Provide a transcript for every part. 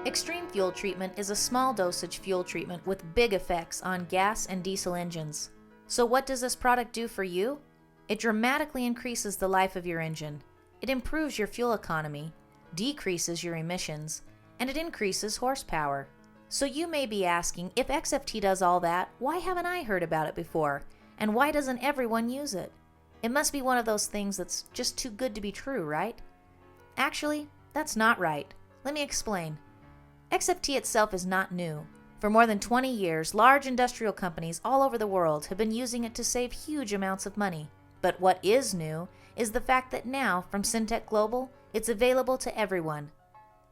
Extreme fuel treatment is a small dosage fuel treatment with big effects on gas and diesel engines. So what does this product do for you? It dramatically increases the life of your engine. It improves your fuel economy, decreases your emissions, and it increases horsepower. So you may be asking, if XFT does all that, why haven't I heard about it before? And why doesn't everyone use it? It must be one of those things that's just too good to be true, right? Actually, that's not right. Let me explain. XFT itself is not new. For more than 20 years, large industrial companies all over the world have been using it to save huge amounts of money. But what is new is the fact that now, from Syntek Global, it's available to everyone.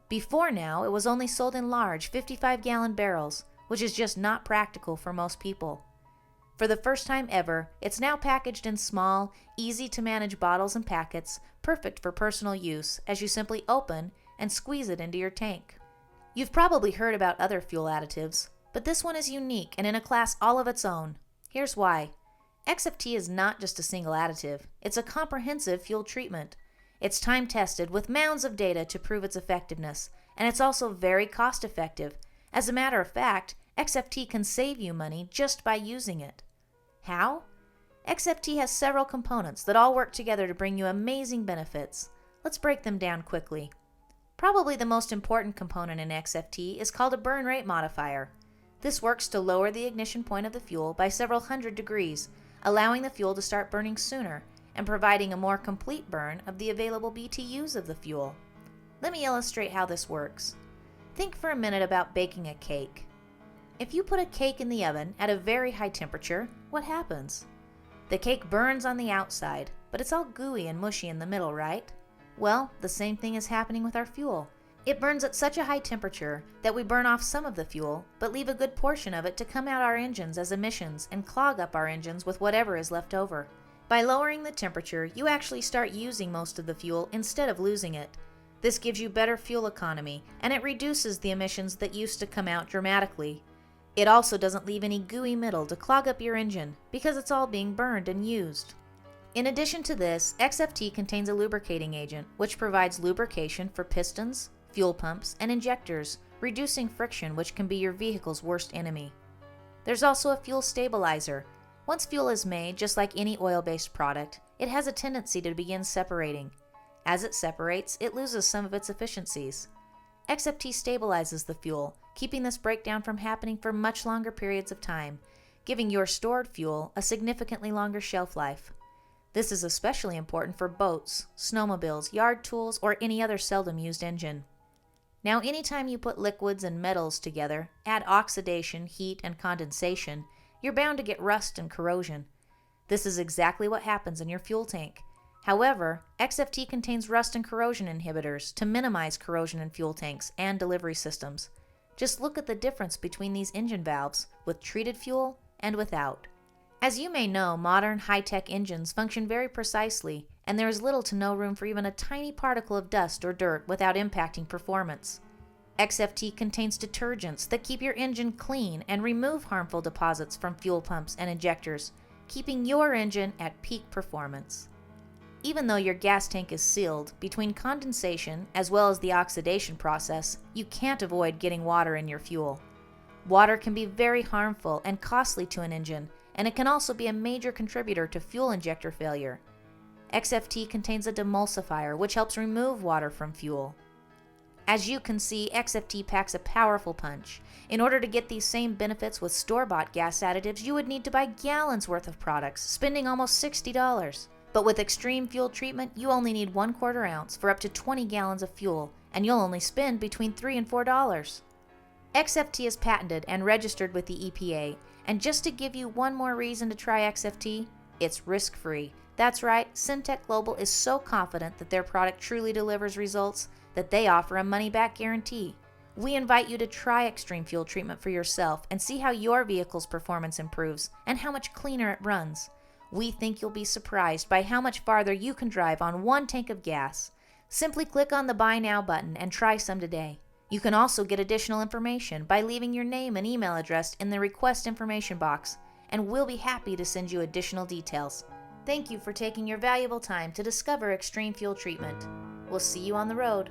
Before now, it was only sold in large 55-gallon barrels, which is just not practical for most people. For the first time ever, it's now packaged in small, easy-to-manage bottles and packets, perfect for personal use, as you simply open and squeeze it into your tank. You've probably heard about other fuel additives, but this one is unique and in a class all of its own. Here's why. XFT is not just a single additive, it's a comprehensive fuel treatment. It's time-tested with mounds of data to prove its effectiveness, and it's also very cost-effective. As a matter of fact, XFT can save you money just by using it. How? XFT has several components that all work together to bring you amazing benefits. Let's break them down quickly. Probably the most important component in XFT is called a burn rate modifier. This works to lower the ignition point of the fuel by several hundred degrees, allowing the fuel to start burning sooner and providing a more complete burn of the available BTUs of the fuel. Let me illustrate how this works. Think for a minute about baking a cake. If you put a cake in the oven at a very high temperature, what happens? The cake burns on the outside, but it's all gooey and mushy in the middle, right? Well, the same thing is happening with our fuel. It burns at such a high temperature that we burn off some of the fuel, but leave a good portion of it to come out our engines as emissions and clog up our engines with whatever is left over. By lowering the temperature, you actually start using most of the fuel instead of losing it. This gives you better fuel economy, and it reduces the emissions that used to come out dramatically. It also doesn't leave any gooey middle to clog up your engine, because it's all being burned and used. In addition to this, XFT contains a lubricating agent, which provides lubrication for pistons, fuel pumps, and injectors, reducing friction, which can be your vehicle's worst enemy. There's also a fuel stabilizer. Once fuel is made, just like any oil-based product, it has a tendency to begin separating. As it separates, it loses some of its efficiencies. XFT stabilizes the fuel, keeping this breakdown from happening for much longer periods of time, giving your stored fuel a significantly longer shelf life. This is especially important for boats, snowmobiles, yard tools, or any other seldom used engine. Now, anytime you put liquids and metals together, add oxidation, heat, and condensation, you're bound to get rust and corrosion. This is exactly what happens in your fuel tank. However, XFT contains rust and corrosion inhibitors to minimize corrosion in fuel tanks and delivery systems. Just look at the difference between these engine valves with treated fuel and without. As you may know, modern high-tech engines function very precisely, and there is little to no room for even a tiny particle of dust or dirt without impacting performance. XFT contains detergents that keep your engine clean and remove harmful deposits from fuel pumps and injectors, keeping your engine at peak performance. Even though your gas tank is sealed, between condensation as well as the oxidation process, you can't avoid getting water in your fuel. Water can be very harmful and costly to an engine, and it can also be a major contributor to fuel injector failure. XFT contains a demulsifier, which helps remove water from fuel. As you can see, XFT packs a powerful punch. In order to get these same benefits with store-bought gas additives, you would need to buy gallons worth of products, spending almost $60. But with Xtreme fuel treatment, you only need 1/4 ounce for up to 20 gallons of fuel, and you'll only spend between $3 and $4. XFT is patented and registered with the EPA, and just to give you one more reason to try XFT, it's risk-free. That's right, Syntek Global is so confident that their product truly delivers results that they offer a money-back guarantee. We invite you to try Xtreme fuel treatment for yourself and see how your vehicle's performance improves and how much cleaner it runs. We think you'll be surprised by how much farther you can drive on one tank of gas. Simply click on the Buy Now button and try some today. You can also get additional information by leaving your name and email address in the request information box, and we'll be happy to send you additional details. Thank you for taking your valuable time to discover Xtreme fuel treatment. We'll see you on the road.